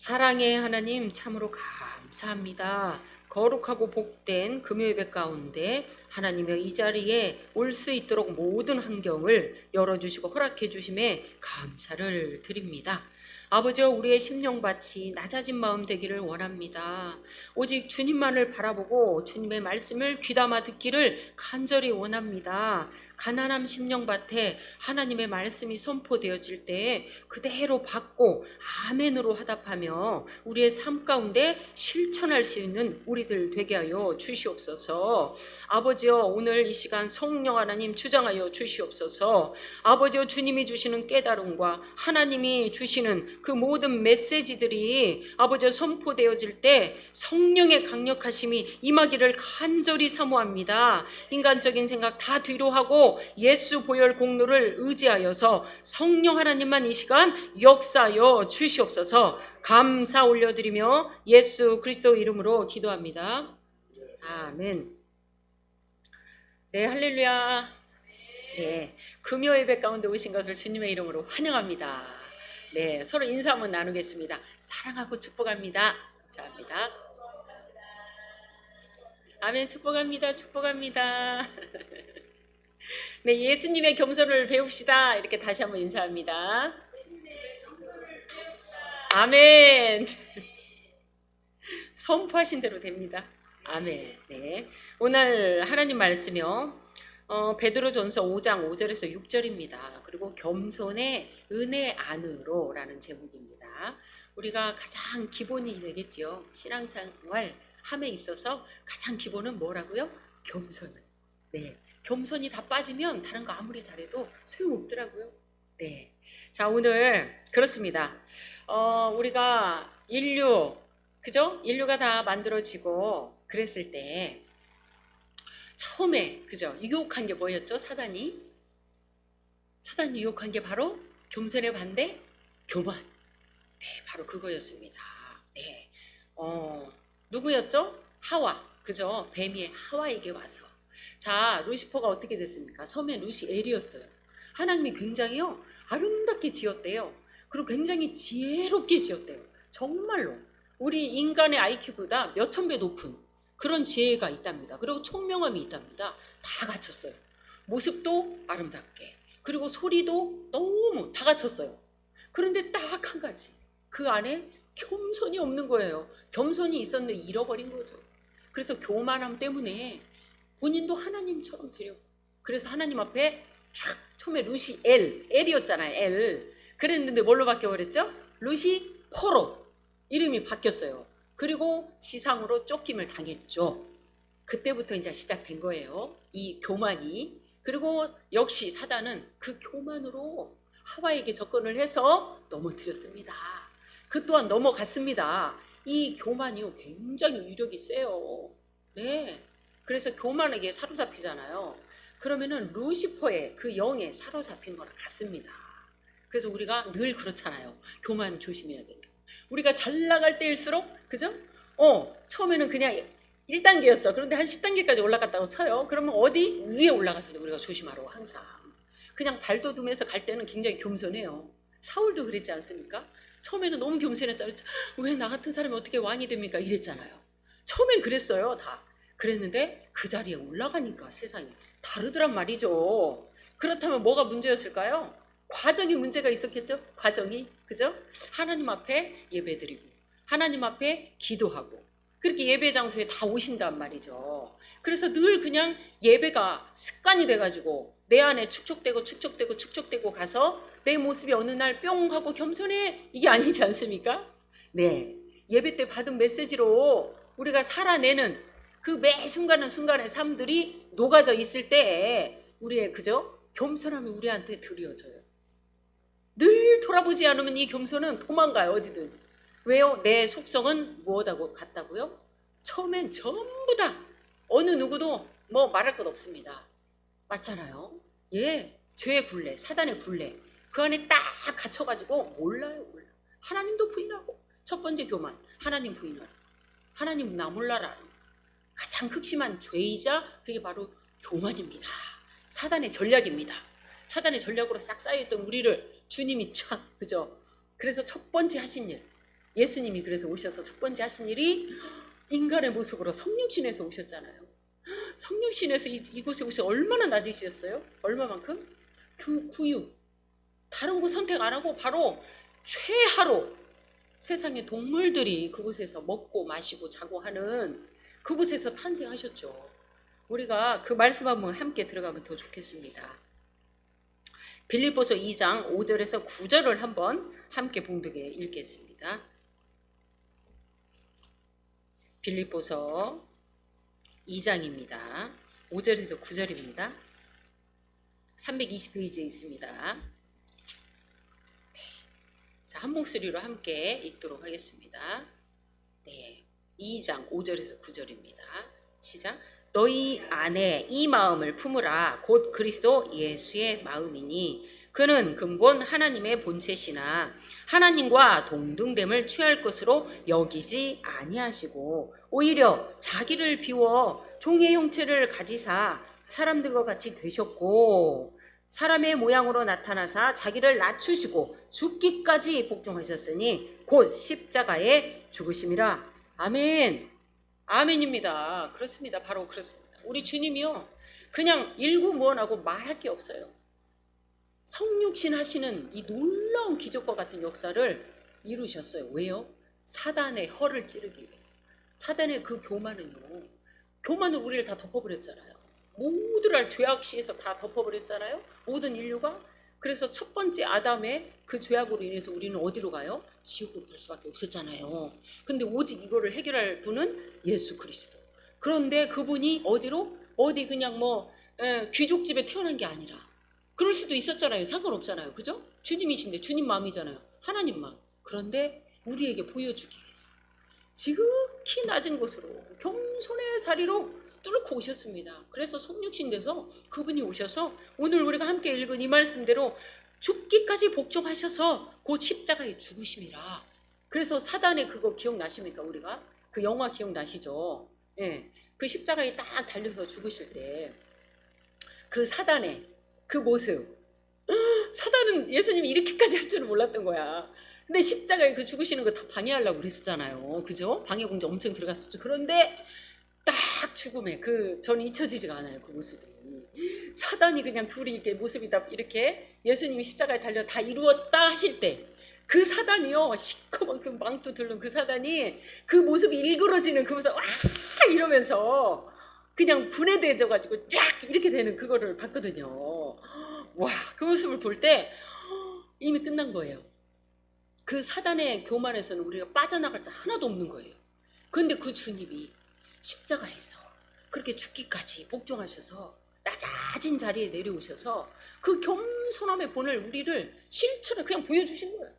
사랑의 하나님 참으로 감사합니다. 거룩하고 복된 금요예배 가운데 하나님의 이 자리에 올 수 있도록 모든 환경을 열어주시고 허락해 주심에 감사를 드립니다. 아버지여, 우리의 심령밭이 낮아진 마음 되기를 원합니다. 오직 주님만을 바라보고 주님의 말씀을 귀담아 듣기를 간절히 원합니다. 가난함 심령밭에 하나님의 말씀이 선포되어질 때 그대로 받고 아멘으로 화답하며 우리의 삶 가운데 실천할 수 있는 우리들 되게 하여 주시옵소서. 아버지여, 오늘 이 시간 성령 하나님 주장하여 주시옵소서. 아버지여, 주님이 주시는 깨달음과 하나님이 주시는 그 모든 메시지들이 아버지여 선포되어질 때 성령의 강력하심이 임하기를 간절히 사모합니다. 인간적인 생각 다 뒤로 하고 예수 보혈 공로를 의지하여서 성령 하나님만 이 시간 역사하여 주시옵소서. 감사 올려드리며 예수 그리스도 이름으로 기도합니다. 아멘. 네, 할렐루야. 네, 금요 예배 가운데 오신 것을 주님의 이름으로 환영합니다. 네, 서로 인사 한번 나누겠습니다. 사랑하고 축복합니다. 감사합니다. 아멘. 축복합니다. 축복합니다. 네, 예수님의 겸손을 배웁시다. 이렇게 다시 한번 인사합니다. 아멘. 선포하신 대로 됩니다. 아멘. 네, 오늘 하나님 말씀이요, 베드로전서 5장 5절에서 6절입니다. 그리고 겸손의 은혜 안으로 라는 제목입니다. 우리가 가장 기본이 되겠죠. 신앙생활 함에 있어서 가장 기본은 뭐라고요? 겸손. 네, 겸손이 다 빠지면 다른 거 아무리 잘해도 소용없더라고요. 네, 자, 오늘 그렇습니다. 우리가 그죠? 인류가 다 만들어지고 그랬을 때 처음에, 그죠? 유혹한 게 뭐였죠? 사단이 유혹한 게 바로 겸손의 반대, 교만. 네, 바로 그거였습니다. 네, 누구였죠? 하와, 그죠? 뱀이 하와에게 와서. 자, 루시퍼가 어떻게 됐습니까? 처음에 루시엘이었어요. 하나님이 굉장히요 아름답게 지었대요. 그리고 굉장히 지혜롭게 지었대요. 정말로 우리 인간의 IQ보다 몇천 배 높은 그런 지혜가 있답니다. 그리고 총명함이 있답니다. 다 갖췄어요. 모습도 아름답게, 그리고 소리도 너무 다 갖췄어요. 그런데 딱 한 가지, 그 안에 겸손이 없는 거예요. 겸손이 있었는데 잃어버린 거죠. 그래서 교만함 때문에 본인도 하나님처럼 되려고, 그래서 하나님 앞에 촥, 처음에 루시 엘이었잖아요. 엘. 그랬는데 뭘로 바뀌어버렸죠? 루시퍼로 이름이 바뀌었어요. 그리고 지상으로 쫓김을 당했죠. 그때부터 이제 시작된 거예요, 이 교만이. 그리고 역시 사단은 그 교만으로 하와에게 접근을 해서 넘어뜨렸습니다. 그 또한 넘어갔습니다. 이 교만이요 굉장히 위력이 세요. 네, 그래서 교만에게 사로잡히잖아요. 그러면은 루시퍼의 그 영에 사로잡힌 거랑 같습니다. 그래서 우리가 늘 그렇잖아요. 교만 조심해야 된다. 우리가 잘 나갈 때일수록, 그죠? 처음에는 그냥 1단계였어. 그런데 한 10단계까지 올라갔다고 쳐요. 그러면 어디 위에 올라갔을 때 우리가 조심하라고. 항상 그냥 발돋움해서 갈 때는 굉장히 겸손해요. 사울도 그랬지 않습니까? 처음에는 너무 겸손했잖아요. 왜 나 같은 사람이 어떻게 왕이 됩니까? 이랬잖아요. 처음엔 그랬어요. 다 그랬는데 그 자리에 올라가니까 세상이 다르더란 말이죠. 그렇다면 뭐가 문제였을까요? 과정이 문제가 있었겠죠. 과정이, 그죠? 하나님 앞에 예배드리고 하나님 앞에 기도하고 그렇게 예배 장소에 다 오신단 말이죠. 그래서 늘 그냥 예배가 습관이 돼가지고 내 안에 축적되고 가서 내 모습이 어느 날 뿅 하고 겸손해, 이게 아니지 않습니까? 네, 예배 때 받은 메시지로 우리가 살아내는 그 매 순간의 삶들이 녹아져 있을 때 우리의, 그죠? 겸손함이 우리한테 드려져요. 늘 돌아보지 않으면 이 겸손은 도망가요, 어디든. 왜요? 내 속성은 무엇하고 같다고요? 처음엔 전부 다 어느 누구도 뭐 말할 것 없습니다. 맞잖아요. 예, 죄의 굴레, 사단의 굴레, 그 안에 딱 갇혀가지고 몰라요. 하나님도 부인하고. 첫 번째 교만, 하나님 부인하라. 하나님 나 몰라라. 가장 극심한 죄이자 그게 바로 교만입니다. 사단의 전략입니다. 사단의 전략으로 싹 쌓여있던 우리를 주님이 참, 그죠? 그래서 첫 번째 하신 일, 예수님이 그래서 오셔서 첫 번째 하신 일이 인간의 모습으로 성육신에서 오셨잖아요. 성육신에서 이곳에 오셔서 얼마나 낮으셨어요? 얼마만큼? 그 구유. 다른 곳 선택 안 하고 바로 최하로 세상의 동물들이 그곳에서 먹고 마시고 자고 하는 그곳에서 탄생하셨죠. 우리가 그 말씀 한번 함께 들어가면 더 좋겠습니다. 빌립보서 2장 5절에서 9절을 한번 함께 봉독해 읽겠습니다. 빌립보서 2장입니다. 5절에서 9절입니다. 320페이지에 있습니다. 자, 한 목소리로 함께 읽도록 하겠습니다. 네, 2장 5절에서 9절입니다. 시작. 너희 안에 이 마음을 품으라. 곧 그리스도 예수의 마음이니 그는 근본 하나님의 본체시나 하나님과 동등됨을 취할 것으로 여기지 아니하시고 오히려 자기를 비워 종의 형체를 가지사 사람들과 같이 되셨고 사람의 모양으로 나타나사 자기를 낮추시고 죽기까지 복종하셨으니 곧 십자가에 죽으심이라. 아멘. 아멘입니다. 그렇습니다. 바로 그렇습니다. 우리 주님이요, 그냥 일구무원하고 말할 게 없어요. 성육신 하시는 이 놀라운 기적과 같은 역사를 이루셨어요. 왜요? 사단의 허를 찌르기 위해서. 사단의 그 교만은 우리를 다 덮어버렸잖아요. 모두를 죄악시에서 다 덮어버렸잖아요. 모든 인류가. 그래서 첫 번째 아담의 그 죄악으로 인해서 우리는 어디로 가요? 지옥으로 갈 수밖에 없었잖아요. 근데 오직 이거를 해결할 분은 예수 그리스도. 그런데 그분이 어디 그냥 귀족집에 태어난 게 아니라 그럴 수도 있었잖아요. 상관없잖아요. 그죠? 주님이신데 주님 마음이잖아요. 하나님 마음. 그런데 우리에게 보여주기 위해서 지극히 낮은 곳으로 겸손의 자리로 뚫고 오셨습니다. 그래서 성육신 돼서 그분이 오셔서 오늘 우리가 함께 읽은 이 말씀대로 죽기까지 복종하셔서 곧 십자가에 죽으심이라. 그래서 사단의 그거 기억나십니까? 우리가 그 영화 기억나시죠? 예, 그 십자가에 딱 달려서 죽으실 때 그 사단의 그 모습, 사단은 예수님이 이렇게까지 할 줄은 몰랐던 거야. 근데 십자가에 그 죽으시는 거 다 방해하려고 그랬었잖아요. 그죠? 방해 공작 엄청 들어갔었죠. 그런데 딱 죽음에 저는 잊혀지지가 않아요. 그 모습이. 사단이 그냥 둘이 이렇게 모습이 다 이렇게 예수님이 십자가에 달려 다 이루었다 하실 때 그 사단이요, 시커먼 그 망토 들른 그 사단이 그 모습이 일그러지는 그 모습, 와 이러면서 그냥 분해되어가지고 쫙 이렇게 되는 그거를 봤거든요. 와, 그 모습을 볼 때 이미 끝난 거예요. 그 사단의 교만에서는 우리가 빠져나갈 자 하나도 없는 거예요. 그런데 그 주님이 십자가에서 그렇게 죽기까지 복종하셔서 낮아진 자리에 내려오셔서 그 겸손함의 본을 우리를 실천을 그냥 보여주신 거예요.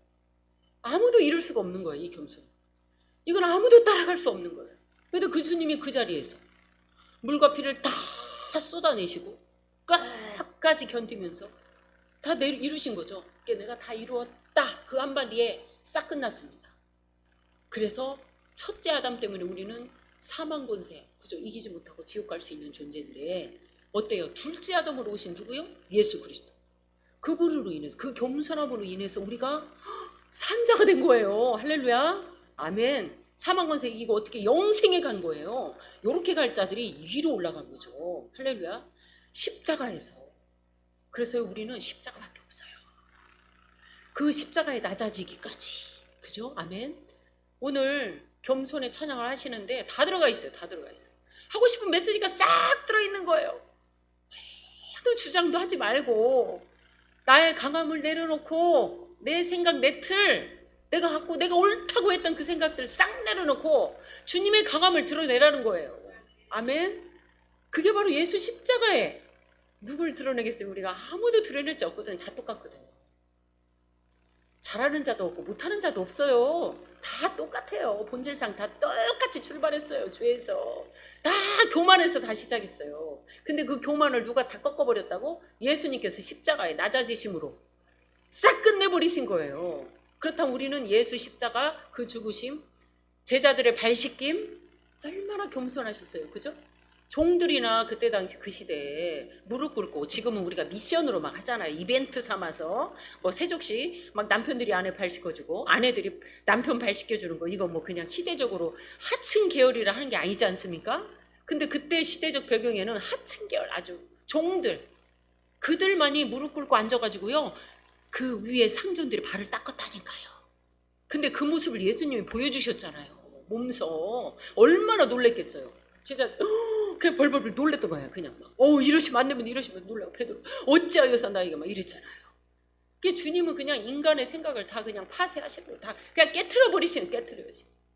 아무도 이룰 수가 없는 거예요. 이 겸손. 이건 아무도 따라갈 수 없는 거예요. 그래도 그 주님이 그 자리에서 물과 피를 다 쏟아내시고 끝까지 견디면서 다 이루신 거죠. 내가 다 이루었다. 그 한마디에 싹 끝났습니다. 그래서 첫째 아담 때문에 우리는 사망 권세, 그죠? 이기지 못하고 지옥 갈 수 있는 존재인데 어때요? 둘째 아담으로 오신 누구요? 예수 그리스도. 그분으로 인해서, 그 겸손함으로 인해서 우리가 산자가 된 거예요. 할렐루야. 아멘. 사망 권세 이기고 어떻게 영생에 간 거예요. 이렇게 갈 자들이 위로 올라간 거죠. 할렐루야. 십자가에서. 그래서 우리는 십자가밖에 없어요. 그 십자가에 낮아지기까지. 그죠? 아멘. 오늘 겸손의 찬양을 하시는데 다 들어가 있어요. 다 들어가 있어요. 하고 싶은 메시지가 싹 들어있는 거예요. 하도 주장도 하지 말고 나의 강함을 내려놓고 내 생각, 내 틀, 내가 갖고 내가 옳다고 했던 그 생각들을 싹 내려놓고 주님의 강함을 드러내라는 거예요. 아멘. 그게 바로 예수 십자가에 누굴 드러내겠어요? 우리가 아무도 드러낼 자 없거든요. 다 똑같거든요. 잘하는 자도 없고 못하는 자도 없어요. 다 똑같아요. 본질상 다 똑같이 출발했어요. 죄에서 다 교만해서 다 시작했어요. 근데 그 교만을 누가 다 꺾어버렸다고? 예수님께서 십자가에 낮아지심으로 싹 끝내버리신 거예요. 그렇다면 우리는 예수 십자가 그 죽으심, 제자들의 발 씻김 얼마나 겸손하셨어요. 그죠? 종들이나 그때 당시 그 시대에 무릎 꿇고, 지금은 우리가 미션으로 막 하잖아요. 이벤트 삼아서 뭐 세족식 막 남편들이 아내 발 씻겨주고 아내들이 남편 발 씻겨주는 거, 이거 뭐 그냥 시대적으로 하층 계열이라 하는 게 아니지 않습니까? 근데 그때 시대적 배경에는 하층 계열 아주 종들, 그들만이 무릎 꿇고 앉아가지고요 그 위에 상전들이 발을 닦았다니까요. 근데 그 모습을 예수님이 보여주셨잖아요. 몸서 얼마나 놀랬겠어요. 진짜 그냥 벌벌 놀랬던 거예요. 그냥 막 이러시면 안 되면 이러시면 놀라고 베드로 어찌하여서 나이가 막 이랬잖아요. 그 주님은 그냥 인간의 생각을 다 그냥 파쇄하시고 다 그냥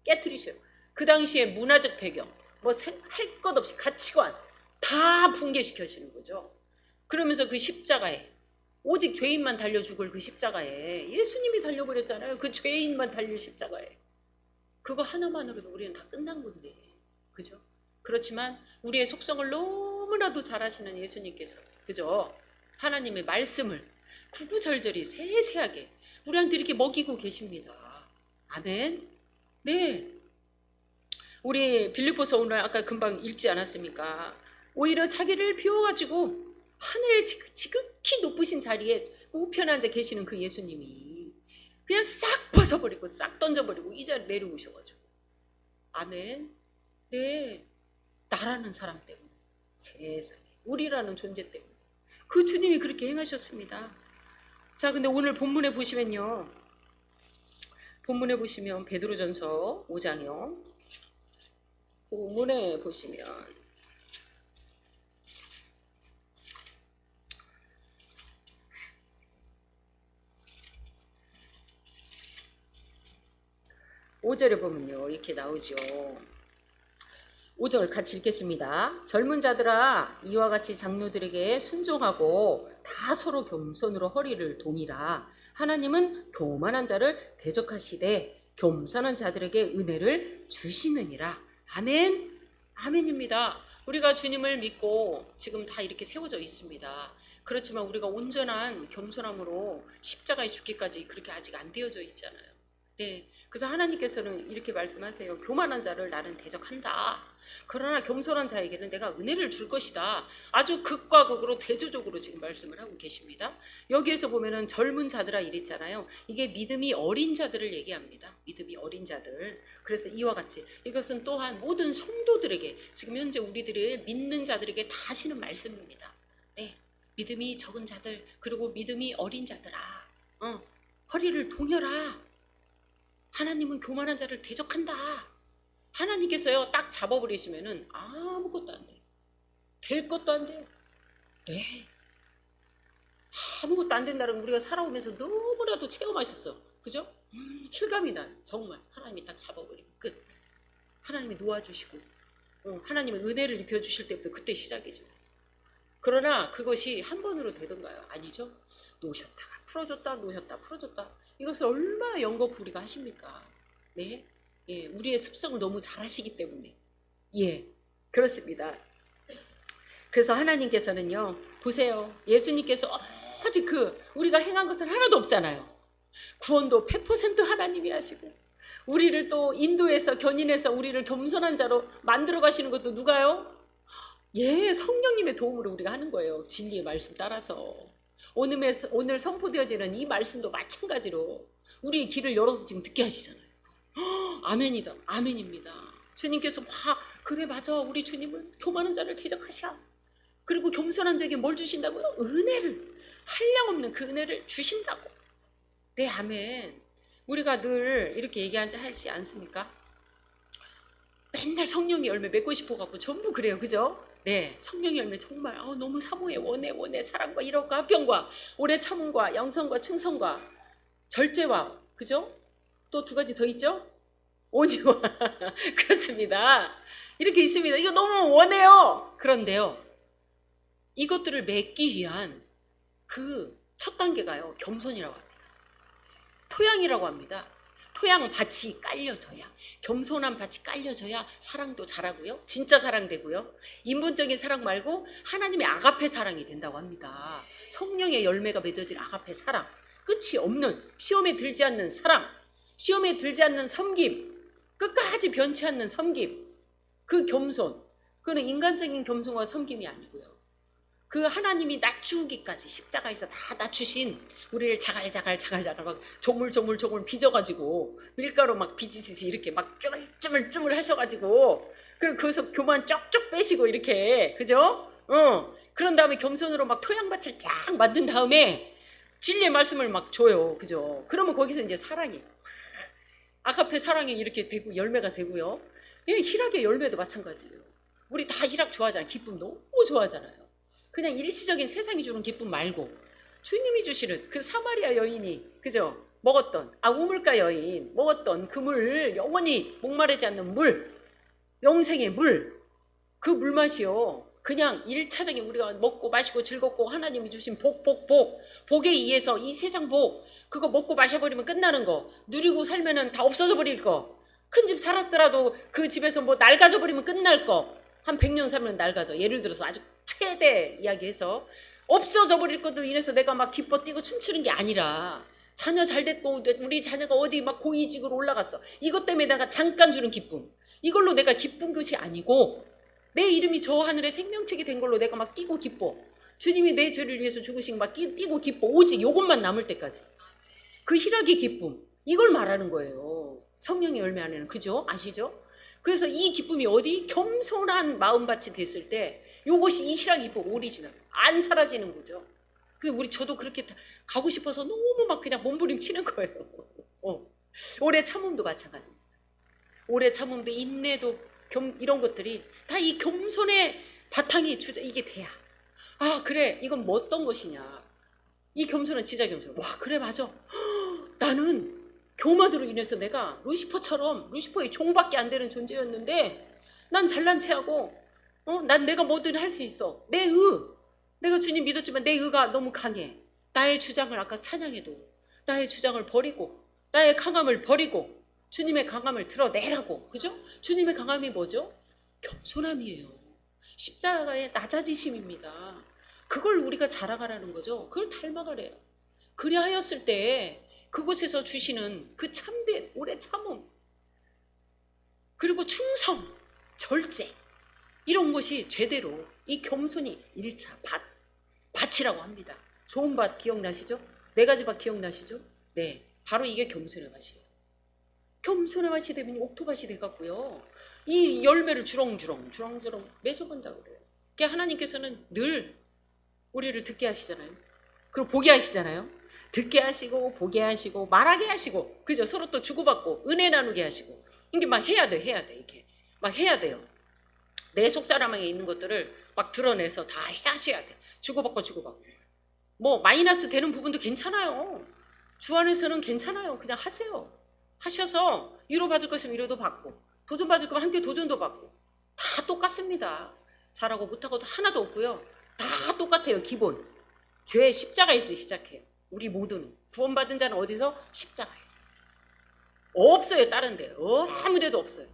깨트리셔요. 그 당시에 문화적 배경, 뭐 할 것 없이 가치관 다 붕괴시켜시는 거죠. 그러면서 그 십자가에 오직 죄인만 달려 죽을 그 십자가에 예수님이 달려버렸잖아요. 그 죄인만 달릴 십자가에 그거 하나만으로도 우리는 다 끝난 건데, 그죠? 그렇지만 우리의 속성을 너무나도 잘 아시는 예수님께서, 그죠? 하나님의 말씀을 구구절절히 세세하게 우리한테 이렇게 먹이고 계십니다. 아멘. 네. 우리 빌립보서 오늘 아까 금방 읽지 않았습니까? 오히려 자기를 비워가지고 하늘의 지극히 높으신 자리에 우편에 앉아 계시는 그 예수님이 그냥 싹 벗어버리고 싹 던져버리고 이 자리에 내려오셔가지고, 아멘. 네. 나라는 사람 때문에, 세상에 우리라는 존재 때문에 그 주님이 그렇게 행하셨습니다. 자, 근데 오늘 본문에 보시면 베드로전서 5장이요. 본문에 보시면 5절에 보면요 이렇게 나오죠. 5절 같이 읽겠습니다. 젊은 자들아, 이와 같이 장로들에게 순종하고 다 서로 겸손으로 허리를 동이라. 하나님은 교만한 자를 대적하시되 겸손한 자들에게 은혜를 주시느니라. 아멘. 아멘입니다. 우리가 주님을 믿고 지금 다 이렇게 세워져 있습니다. 그렇지만 우리가 온전한 겸손함으로 십자가에 죽기까지 그렇게 아직 안 되어져 있잖아요. 네. 그래서 하나님께서는 이렇게 말씀하세요. 교만한 자를 나는 대적한다. 그러나 겸손한 자에게는 내가 은혜를 줄 것이다. 아주 극과 극으로 대조적으로 지금 말씀을 하고 계십니다. 여기에서 보면은 젊은 자들아 이랬잖아요. 이게 믿음이 어린 자들을 얘기합니다. 믿음이 어린 자들. 그래서 이와 같이 이것은 또한 모든 성도들에게, 지금 현재 우리들을 믿는 자들에게 다 하시는 말씀입니다. 네. 믿음이 적은 자들, 그리고 믿음이 어린 자들아, 허리를 동여라. 하나님은 교만한 자를 대적한다. 하나님께서요 딱 잡아버리시면은 아무것도 안 돼요. 될 것도 안 돼요. 네. 아무것도 안 된다는 걸 우리가 살아오면서 너무나도 체험하셨어. 그죠? 실감이 나요. 정말 하나님이 딱 잡아버리면 끝. 하나님이 놓아주시고 하나님의 은혜를 입혀주실 때부터 그때 시작이죠. 그러나 그것이 한 번으로 되던가요? 아니죠. 놓으셨다가 풀어줬다, 놓으셨다, 풀어줬다. 이것을 얼마나 연거푸 우리가 하십니까? 네, 예, 우리의 습성을 너무 잘 하시기 때문에, 예, 그렇습니다. 그래서 하나님께서는요, 보세요, 예수님께서 오직 우리가 행한 것은 하나도 없잖아요. 구원도 100% 하나님이 하시고, 우리를 또 인도해서 견인해서 우리를 겸손한 자로 만들어 가시는 것도 누가요? 예, 성령님의 도움으로 우리가 하는 거예요. 진리의 말씀 따라서. 오늘 선포되어지는 이 말씀도 마찬가지로 우리의 길을 열어서 지금 듣게 하시잖아요. 아멘이다. 아멘입니다. 주님께서 그래 맞아. 우리 주님은 교만한 자를 대적하시라. 그리고 겸손한 자에게 뭘 주신다고요? 은혜를. 한량없는 그 은혜를 주신다고. 네, 아멘. 우리가 늘 이렇게 얘기하지 않습니까? 맨날 성령의 열매 맺고 싶어갖고 전부 그래요. 그죠? 네, 성령의 열매 정말 너무 사모해. 원해 사랑과 일억과 화평과 오래 참음과 양성과 충성과 절제와, 그죠? 또 두 가지 더 있죠? 온유와 그렇습니다. 이렇게 있습니다. 이거 너무 원해요. 그런데요, 이것들을 맺기 위한 그 첫 단계가요 겸손이라고 합니다. 토양이라고 합니다. 토양 밭이 깔려져야, 겸손한 밭이 깔려져야 사랑도 자라고요. 진짜 사랑 되고요. 인본적인 사랑 말고 하나님의 아가페 사랑이 된다고 합니다. 성령의 열매가 맺어질 아가페 사랑. 끝이 없는, 시험에 들지 않는 사랑, 시험에 들지 않는 섬김, 끝까지 변치 않는 섬김, 그 겸손, 그는 인간적인 겸손과 섬김이 아니고요. 그 하나님이 낮추기까지 십자가에서 다 낮추신 우리를 자갈자갈 막 조물조물 빚어가지고 밀가루 막 빚듯이 이렇게 막 쭈물쭈물 하셔가지고 그리고 거기서 교만 쪽쪽 빼시고 이렇게 그죠? 그런 다음에 겸손으로 막 토양밭을 쫙 만든 다음에 진리의 말씀을 막 줘요. 그죠? 그러면 거기서 이제 사랑이 아가페 사랑이 이렇게 되고 열매가 되고요. 희락의 열매도 마찬가지예요. 우리 다 희락 좋아하잖아요. 기쁨 너무 좋아하잖아요. 그냥 일시적인 세상이 주는 기쁨 말고 주님이 주시는 그 사마리아 여인이 그죠? 먹었던 우물가 여인 먹었던 그 물, 영원히 목마르지 않는 물, 영생의 물, 그 물맛이요. 그냥 일차적인 우리가 먹고 마시고 즐겁고 하나님이 주신 복에 의해서 이 세상 복 그거 먹고 마셔버리면 끝나는 거, 누리고 살면은 다 없어져 버릴 거, 큰 집 살았더라도 그 집에서 뭐 낡아져 버리면 끝날 거, 한 100년 살면 낡아져. 예를 들어서 아주 최대 이야기해서 없어져 버릴 것도 인해서 내가 막 기뻐 뛰고 춤추는 게 아니라 자녀 잘 됐고 우리 자녀가 어디 막 고위직으로 올라갔어. 이것 때문에 내가 잠깐 주는 기쁨, 이걸로 내가 기쁜 것이 아니고 내 이름이 저 하늘에 생명책이 된 걸로 내가 막 뛰고 기뻐. 주님이 내 죄를 위해서 죽으신 막 뛰고 기뻐. 오직 이것만 남을 때까지 그 희락의 기쁨, 이걸 말하는 거예요. 성령의 열매 안에는. 그죠? 아시죠? 그래서 이 기쁨이 어디? 겸손한 마음밭이 됐을 때 요것이 이 희락의 기쁨 오리지널 안 사라지는 거죠. 저도 그렇게 가고 싶어서 너무 막 그냥 몸부림치는 거예요. 오래 참음도 마찬가지입니다. 오래 참음도 인내도 이런 것들이 다 이 겸손의 바탕이 이게 돼야 그래 이건 뭐 어떤 것이냐. 이 겸손은 진짜 겸손. 와 그래 맞아. 나는 교만으로 인해서 내가 루시퍼의 종밖에 안 되는 존재였는데 난 잘난 체하고 난 내가 뭐든 할 수 있어. 내가 주님 믿었지만 내 의가 너무 강해. 나의 주장을 아까 찬양해도 나의 주장을 버리고 나의 강함을 버리고 주님의 강함을 드러내라고. 그죠? 주님의 강함이 뭐죠? 겸손함이에요. 십자가의 낮아지심입니다. 그걸 우리가 자라가라는 거죠. 그걸 닮아가래요. 그리하였을 때 그곳에서 주시는 그 참된 오래 참음 그리고 충성, 절제 이런 것이 제대로 이 겸손이 1차 밭이라고 합니다. 좋은 밭 기억나시죠? 4가지 밭 기억나시죠? 네, 바로 이게 겸손의 밭이에요. 겸손의 밭이 되면 옥토밭이 돼갖고요. 이 열매를 주렁주렁 맺어본다고 그래요. 그러니까 하나님께서는 늘 우리를 듣게 하시잖아요. 그리고 보게 하시잖아요. 듣게 하시고 보게 하시고 말하게 하시고 그죠? 서로 또 주고받고 은혜 나누게 하시고 이게 막 해야 돼. 이게 막 해야 돼요. 내 속사람에 있는 것들을 막 드러내서 다 하셔야 돼. 주고받고 뭐 마이너스 되는 부분도 괜찮아요. 주 안에서는 괜찮아요. 그냥 하세요. 하셔서 위로받을 것이면 위로도 받고 도전받을 거면 함께 도전도 받고 다 똑같습니다. 잘하고 못하고도 하나도 없고요. 다 똑같아요. 기본 죄 십자가에서 시작해요. 우리 모두는 구원받은 자는 어디서? 십자가에서. 없어요. 다른 데 아무 데도 없어요.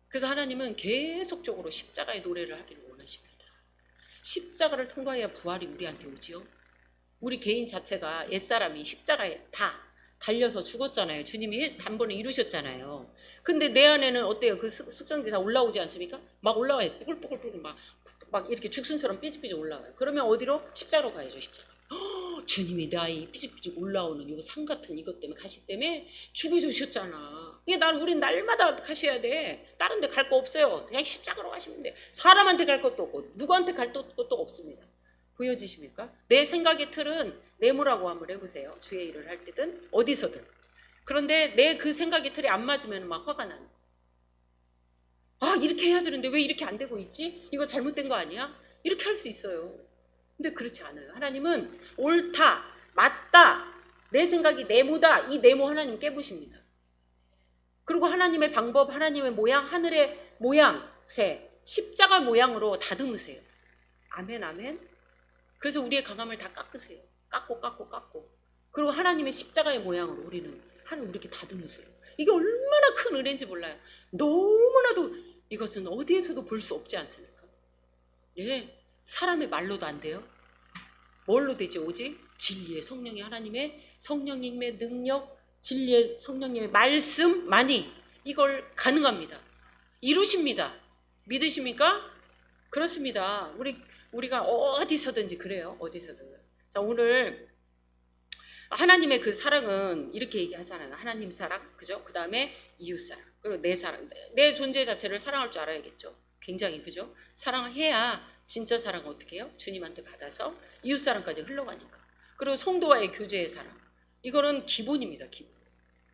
그래서 하나님은 계속적으로 십자가의 노래를 하기를 원하십니다. 십자가를 통과해야 부활이 우리한테 오지요. 우리 개인 자체가 옛사람이 십자가에 다 달려서 죽었잖아요. 주님이 단번에 이루셨잖아요. 근데 내 안에는 어때요? 그 숙성이 다 올라오지 않습니까? 막 올라와요. 뽀글뽀글 막 이렇게 죽순처럼 삐죽삐죽 올라와요. 그러면 어디로? 십자가로 가야죠. 십자가. 주님이 나의 삐죽삐죽 올라오는 요 상 같은 이것 때문에 가시 때문에 죽으셨잖아. 이게 우린 날마다 가셔야 돼. 다른 데 갈 거 없어요. 그냥 십자가로 가시면 돼. 사람한테 갈 것도 없고 누구한테 갈 것도 없습니다. 보여지십니까? 내 생각의 틀은 내무라고 한번 해보세요. 주의 일을 할 때든 어디서든. 그런데 내 그 생각의 틀이 안 맞으면 막 화가 나는 거야. 이렇게 해야 되는데 왜 이렇게 안 되고 있지? 이거 잘못된 거 아니야? 이렇게 할 수 있어요. 근데 그렇지 않아요. 하나님은 옳다, 맞다, 내 생각이 네모다, 이 네모 하나님 깨부십니다. 그리고 하나님의 방법, 하나님의 모양, 하늘의 모양새, 십자가 모양으로 다듬으세요. 아멘, 아멘. 그래서 우리의 강함을 다 깎으세요. 깎고. 그리고 하나님의 십자가의 모양으로 우리는 하나님 이렇게 다듬으세요. 이게 얼마나 큰 은혜인지 몰라요. 너무나도 이것은 어디에서도 볼 수 없지 않습니까? 예, 사람의 말로도 안 돼요. 뭘로 되지? 오직 진리의 성령의 하나님의 성령님의 능력, 진리의 성령님의 말씀만이 이걸 가능합니다. 이루십니다. 믿으십니까? 그렇습니다. 우리가 어디서든지 그래요. 어디서든. 자, 오늘 하나님의 그 사랑은 이렇게 얘기하잖아요. 하나님 사랑, 그죠? 그 다음에 이웃 사랑, 그리고 내 사랑, 내 존재 자체를 사랑할 줄 알아야겠죠. 굉장히, 그죠? 사랑해야 진짜 사랑 어떻게 해요? 주님한테 받아서 이웃 사랑까지 흘러가니까. 그리고 성도와의 교제의 사랑, 이거는 기본입니다. 기본.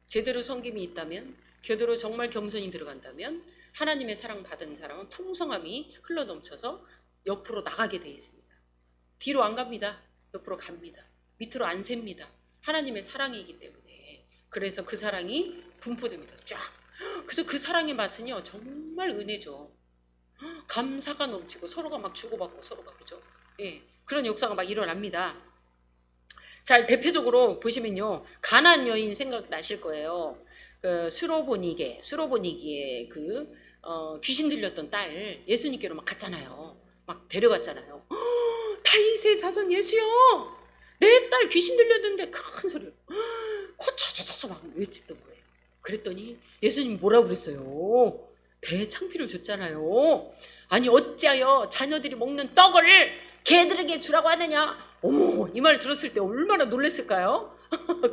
제대로 섬김이 있다면, 제대로 정말 겸손이 들어간다면 하나님의 사랑 받은 사람은 풍성함이 흘러넘쳐서 옆으로 나가게 돼 있습니다. 뒤로 안 갑니다. 옆으로 갑니다. 밑으로 안 셉니다. 하나님의 사랑이기 때문에. 그래서 그 사랑이 분포됩니다. 쫙. 그래서 그 사랑의 맛은요, 정말 은혜죠. 감사가 넘치고 서로가 막 주고받고 서로가, 그죠? 예, 그런 역사가 막 일어납니다. 자, 대표적으로 보시면요, 가나안 여인 생각나실 거예요. 그 수로보니게의 그 귀신 들렸던 딸 예수님께로 막 갔잖아요. 막 데려갔잖아요. 다윗의 자손 예수여, 내 딸 귀신 들렸는데, 큰 소리로 코차차차차 막 외치던 거예요. 그랬더니 예수님이 뭐라고 그랬어요? 대창피를 줬잖아요. 아니 어찌하여 자녀들이 먹는 떡을 개들에게 주라고 하느냐. 어머, 이 말 들었을 때 얼마나 놀랐을까요?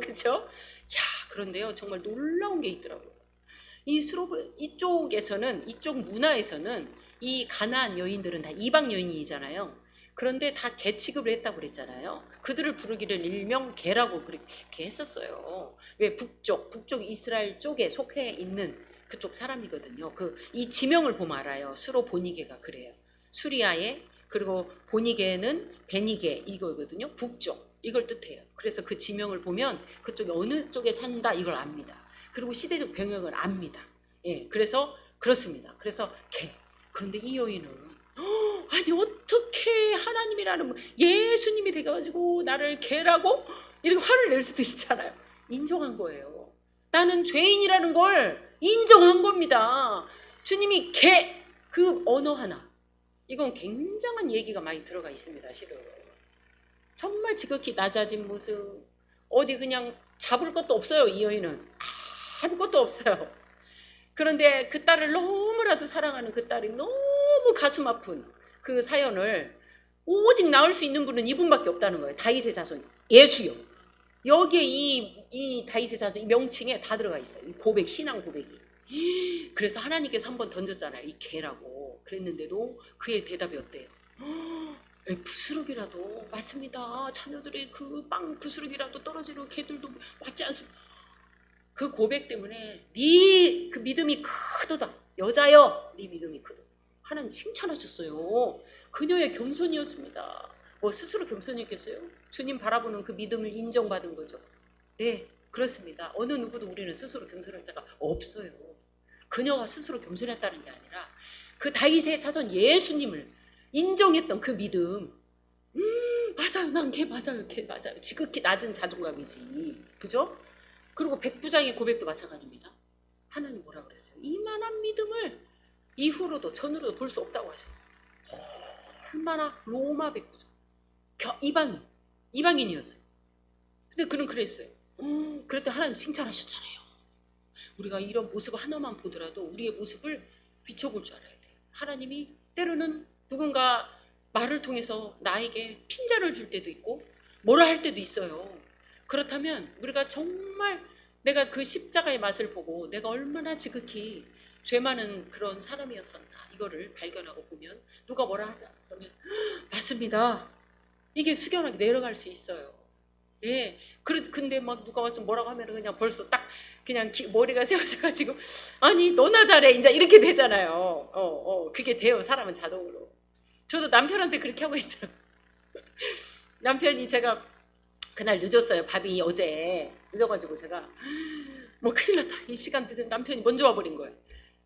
그렇죠? 야, 그런데요, 정말 놀라운 게 있더라고요. 이쪽에서는, 이쪽 문화에서는 이 가나안 여인들은 다 이방 여인이잖아요. 그런데 다 개 취급을 했다고 그랬잖아요. 그들을 부르기를 일명 개라고 그렇게 했었어요. 왜? 북쪽 이스라엘 쪽에 속해 있는 그쪽 사람이거든요. 이 지명을 보면 알아요. 수로 보니게가 그래요. 수리아에, 그리고 보니게는 베니게 이거거든요. 북쪽, 이걸 뜻해요. 그래서 그 지명을 보면 그쪽에 어느 쪽에 산다 이걸 압니다. 그리고 시대적 병역을 압니다. 예, 그래서 그렇습니다. 그래서 개. 그런데 이 여인은 아니 어떻게 하나님이라는 예수님이 돼가지고 나를 개라고 이렇게 화를 낼 수도 있잖아요. 인정한 거예요. 나는 죄인이라는 걸 인정한 겁니다. 주님이 개, 그 언어 하나, 이건 굉장한 얘기가 많이 들어가 있습니다. 실은 정말 지극히 낮아진 모습, 어디 그냥 잡을 것도 없어요. 이 여인은 아무것도 없어요. 그런데 그 딸을 너무나도 사랑하는 그 딸이 너무 가슴 아픈 그 사연을 오직 나을 수 있는 분은 이분밖에 없다는 거예요. 다윗의 자손 예수요. 여기에 이 다윗의 자손 이 명칭에 다 들어가 있어요. 이 고백, 신앙 고백이. 그래서 하나님께서 한번 던졌잖아요. 이 개라고. 그랬는데도 그의 대답이 어때요? 부스러기라도 맞습니다. 자녀들의 그 빵 부스러기라도 떨어지는 개들도 맞지 않습니다. 그 고백 때문에 네 그 믿음이 크도다. 여자여, 네 믿음이 크도다. 하나님 칭찬하셨어요. 그녀의 겸손이었습니다. 뭐 스스로 겸손했겠어요? 주님 바라보는 그 믿음을 인정받은 거죠. 네, 그렇습니다. 어느 누구도 우리는 스스로 겸손할 자가 없어요. 그녀가 스스로 겸손했다는 게 아니라 그 다윗의 자손 예수님을 인정했던 그 믿음. 맞아요. 난 걔 맞아요. 걔 맞아요. 지극히 낮은 자존감이지. 그죠? 그리고 백부장의 고백도 마찬가지입니다. 하나님 뭐라 그랬어요? 이만한 믿음을 이후로도 전으로도 볼 수 없다고 하셨어요. 얼마나 로마 백부장, 이방인이었어요. 근데 그는 그랬어요. 그랬더니 하나님 칭찬하셨잖아요. 우리가 이런 모습 하나만 보더라도 우리의 모습을 비춰볼 줄 알아야 돼요. 하나님이 때로는 누군가 말을 통해서 나에게 핀잔을 줄 때도 있고 뭐라 할 때도 있어요. 그렇다면 우리가 정말 내가 그 십자가의 맛을 보고 내가 얼마나 지극히 죄 많은 그런 사람이었었나 이거를 발견하고 보면 누가 뭐라 하자 그러면 맞습니다. 이게 숙연하게 내려갈 수 있어요. 예. 근데 막 누가 와서 뭐라고 하면 그냥 벌써 딱 그냥 머리가 세워져가지고 아니 너나 잘해 이제 이렇게 되잖아요. 그게 돼요. 사람은 자동으로. 저도 남편한테 그렇게 하고 있어요. 남편이 제가 그날 늦었어요. 밥이 어제 늦어가지고 제가 뭐 큰일 났다. 이 시간 늦은 남편이 먼저 와버린 거예요.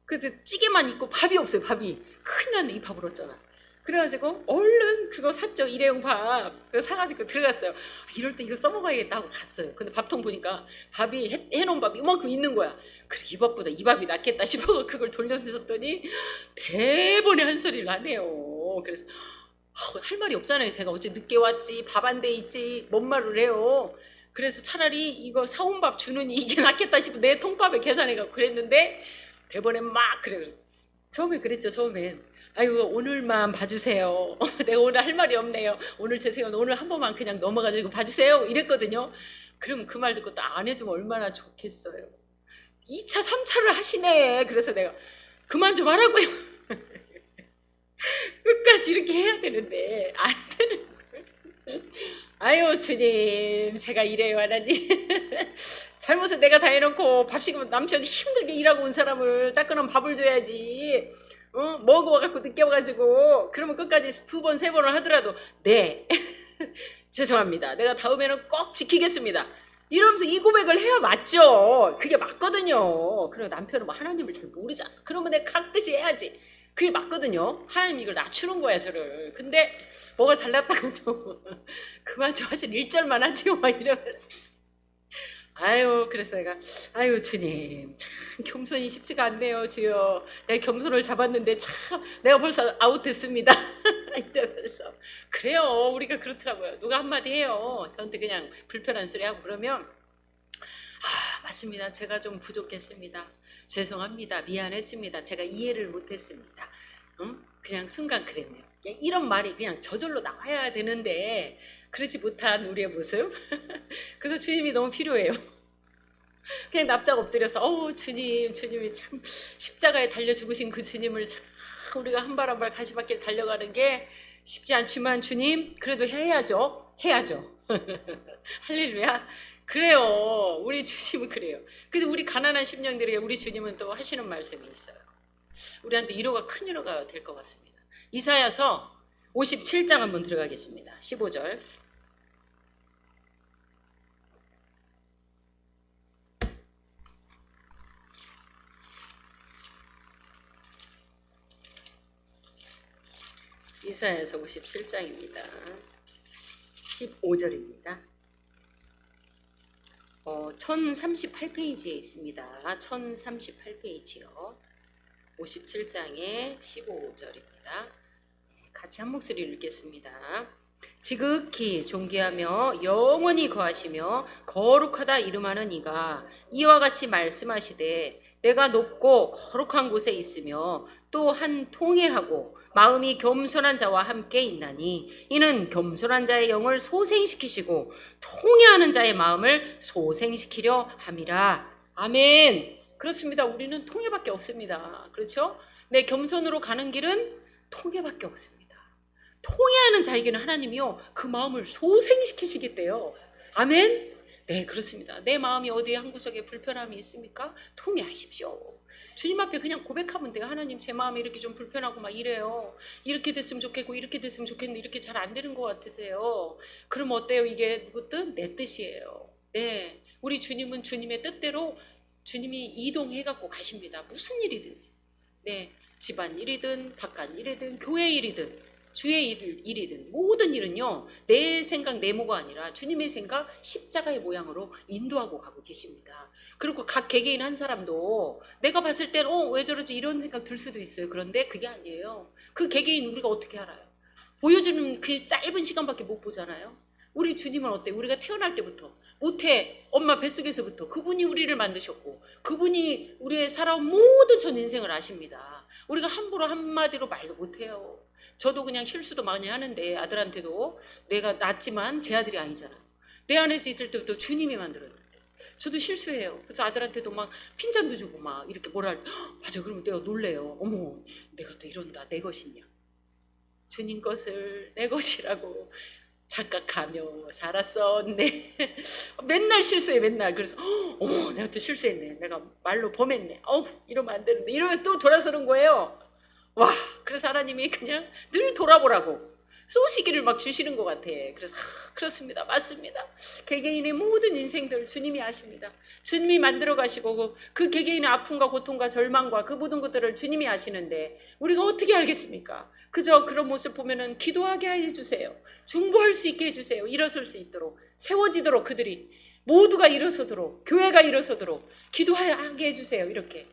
그래서 찌개만 있고 밥이 없어요. 밥이. 큰일 났네. 이 밥을 얻잖아. 그래가지고 얼른 그거 샀죠. 일회용 밥. 그거 사가지고 들어갔어요. 이럴 때 이거 써먹어야겠다 하고 갔어요. 근데 밥통 보니까 밥이 해놓은 밥이 이만큼 있는 거야. 그래 이 밥보다 이 밥이 낫겠다 싶어서 그걸 돌려주셨더니 대번에 한 소리를 하네요. 그래서 할 말이 없잖아요. 제가 어제 늦게 왔지 밥 안 돼 있지 뭔 말을 해요. 그래서 차라리 이거 사온 밥 주느니 이게 낫겠다 싶어 내 통밥에 계산해가지고 그랬는데 대번에 막 그래 처음에 그랬죠. 처음엔 아유 오늘만 봐주세요. 내가 오늘 할 말이 없네요. 오늘 죄송해요. 오늘 한 번만 그냥 넘어가지고 봐주세요. 이랬거든요. 그럼 그 말 듣고 또 안 해주면 얼마나 좋겠어요. 2차 3차를 하시네. 그래서 내가 그만 좀 하라고요. 끝까지 이렇게 해야 되는데 안 되는 거예요. 아유 주님 제가 이래요 하나님. 잘못은 내가 다 해놓고 밥식으면 남편이 힘들게 일하고 온 사람을 따끈한 밥을 줘야지. 먹어갖고 늦게 와가지고 그러면 끝까지 2번 3번을 하더라도 네 죄송합니다. 내가 다음에는 꼭 지키겠습니다. 이러면서 이 고백을 해야 맞죠. 그게 맞거든요. 그리고 남편은 뭐 하나님을 잘 모르잖아. 그러면 내가 각듯이 해야지. 그게 맞거든요. 하나님 이걸 낮추는 거야 저를. 근데 뭐가 잘났다고 좀 그만 좀 하실 1절만 하지요 막 이러면서 아유 그래서 내가 아유 주님 참 겸손이 쉽지가 않네요 주여. 내가 겸손을 잡았는데 참 내가 벌써 아웃됐습니다. 이러면서 그래요. 우리가 그렇더라고요. 누가 한마디 해요. 저한테 그냥 불편한 소리 하고 그러면 맞습니다. 제가 좀 부족했습니다. 죄송합니다. 미안했습니다. 제가 이해를 못했습니다. 그냥 순간 그랬네요. 그냥 이런 말이 그냥 저절로 나와야 되는데 그렇지 못한 우리의 모습. 그래서 주님이 너무 필요해요. 그냥 납작 엎드려서 주님, 주님이 참 십자가에 달려 죽으신 그 주님을 참 우리가 한 발 한 발 가시밭길 달려가는 게 쉽지 않지만 주님 그래도 해야죠. 할렐루야. 그래요. 우리 주님은 그래요. 근데 우리 가난한 심령들에게 우리 주님은 또 하시는 말씀이 있어요. 우리한테 위로가 큰 위로가 될 것 같습니다. 이사야서 57장 한번 들어가겠습니다. 15절. 이사야서 57장입니다. 15절입니다. 1038페이지에 있습니다. 1038페이지요. 57장의 15절입니다. 같이 한 목소리를 읽겠습니다. 지극히 존귀하며 영원히 거하시며 거룩하다 이름하는 이가 이와 같이 말씀하시되 내가 높고 거룩한 곳에 있으며 또 한 통회하고 마음이 겸손한 자와 함께 있나니 이는 겸손한 자의 영을 소생시키시고 통회하는 자의 마음을 소생시키려 함이라. 아멘. 그렇습니다. 우리는 통회밖에 없습니다. 그렇죠? 내 겸손으로 가는 길은 통회밖에 없습니다. 통회하는 자에게는 하나님이요 그 마음을 소생시키시겠대요. 아멘. 네 그렇습니다. 내 마음이 어디에 한 구석에 불편함이 있습니까? 통회하십시오. 주님 앞에 그냥 고백하면 돼요. 하나님 제 마음이 이렇게 좀 불편하고 막 이래요. 이렇게 됐으면 좋겠고 이렇게 됐으면 좋겠는데 이렇게 잘 안 되는 것 같으세요. 그럼 어때요? 이게 누구 뜻? 내 뜻이에요. 네, 우리 주님은 주님의 뜻대로 주님이 이동해갖고 가십니다. 무슨 일이든지. 네, 집안일이든 바깥일이든 교회 일이든 주의 일이든 모든 일은요 내 생각 내모가 아니라 주님의 생각 십자가의 모양으로 인도하고 가고 계십니다. 그리고 각 개개인 한 사람도 내가 봤을 때는 왜 저러지 이런 생각 들 수도 있어요. 그런데 그게 아니에요. 그 개개인 우리가 어떻게 알아요? 보여주는 그 짧은 시간밖에 못 보잖아요. 우리 주님은 어때요? 우리가 태어날 때부터 모태 엄마 뱃속에서부터 그분이 우리를 만드셨고 그분이 우리의 살아온 모든 전 인생을 아십니다. 우리가 함부로 한마디로 말도 못해요. 저도 그냥 실수도 많이 하는데 아들한테도 내가 낳았지만 제 아들이 아니잖아요. 내 안에서 있을 때부터 주님이 만들었는데 저도 실수해요. 그래서 아들한테도 막 핀잔도 주고 막 이렇게 뭐라 할 때 맞아 그러면 내가 놀래요. 어머 내가 또 이런다 내 것이냐. 주님 것을 내 것이라고 착각하며 살았었네. 맨날 실수해 맨날. 그래서 어머 내가 또 실수했네. 내가 말로 범했네. 이러면 안 되는데 이러면 또 돌아서는 거예요. 와 그래서 하나님이 그냥 늘 돌아보라고 쏘시기를 막 주시는 것 같아. 그래서 그렇습니다. 맞습니다. 개개인의 모든 인생들 주님이 아십니다. 주님이 만들어 가시고 그 개개인의 아픔과 고통과 절망과 그 모든 것들을 주님이 아시는데 우리가 어떻게 알겠습니까? 그저 그런 모습 보면은 기도하게 해주세요. 중보할 수 있게 해주세요. 일어설 수 있도록 세워지도록 그들이 모두가 일어서도록 교회가 일어서도록 기도하게 해주세요. 이렇게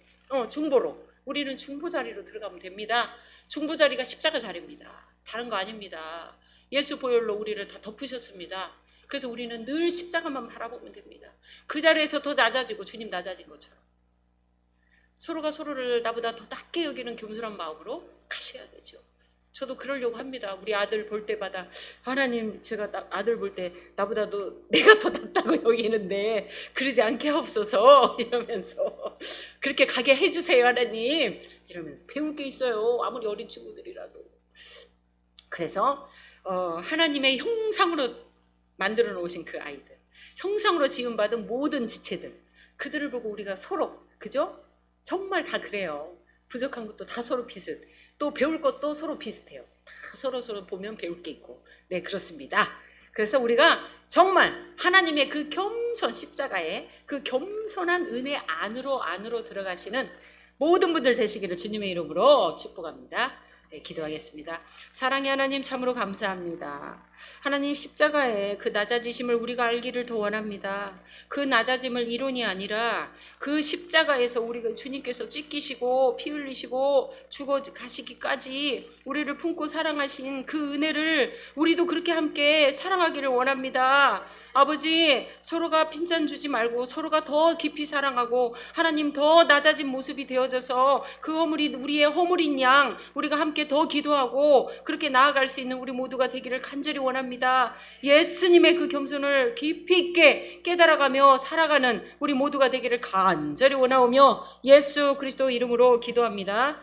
중보로 우리는 중보 자리로 들어가면 됩니다. 중보 자리가 십자가 자리입니다. 다른 거 아닙니다. 예수 보혈로 우리를 다 덮으셨습니다. 그래서 우리는 늘 십자가만 바라보면 됩니다. 그 자리에서 더 낮아지고 주님 낮아진 것처럼 서로가 서로를 나보다 더 낮게 여기는 겸손한 마음으로 가셔야 되죠. 저도 그러려고 합니다. 우리 아들 볼 때마다 하나님, 제가 아들 볼 때 나보다도 내가 더 낫다고 여기는데 그러지 않게 하옵소서 이러면서 그렇게 가게 해주세요 하나님 이러면서 배울 게 있어요. 아무리 어린 친구들이라도. 그래서 하나님의 형상으로 만들어 놓으신 그 아이들, 형상으로 지음받은 모든 지체들, 그들을 보고 우리가 서로, 그죠? 정말 다 그래요. 부족한 것도 다 서로 비슷, 또 배울 것도 서로 비슷해요. 다 서로 보면 배울 게 있고. 네, 그렇습니다. 그래서 우리가 정말 하나님의 그 겸손, 십자가의 그 겸손한 은혜 안으로 들어가시는 모든 분들 되시기를 주님의 이름으로 축복합니다. 네, 기도하겠습니다. 사랑의 하나님, 참으로 감사합니다. 하나님, 십자가의 그 낮아지심을 우리가 알기를 더 원합니다. 그 낮아짐을 이론이 아니라 그 십자가에서 우리가 주님께서 찢기시고 피 흘리시고 죽어 가시기까지 우리를 품고 사랑하신 그 은혜를 우리도 그렇게 함께 사랑하기를 원합니다. 아버지, 서로가 빈잔 주지 말고 서로가 더 깊이 사랑하고 하나님 더 낮아진 모습이 되어져서 그 허물이 우리의 허물인 양 우리가 함께 더 기도하고 그렇게 나아갈 수 있는 우리 모두가 되기를 간절히 원합니다. 예수님의 그 겸손을 깊이 있게 깨달아가며 살아가는 우리 모두가 되기를 간절히 원하오며 예수 그리스도 이름으로 기도합니다.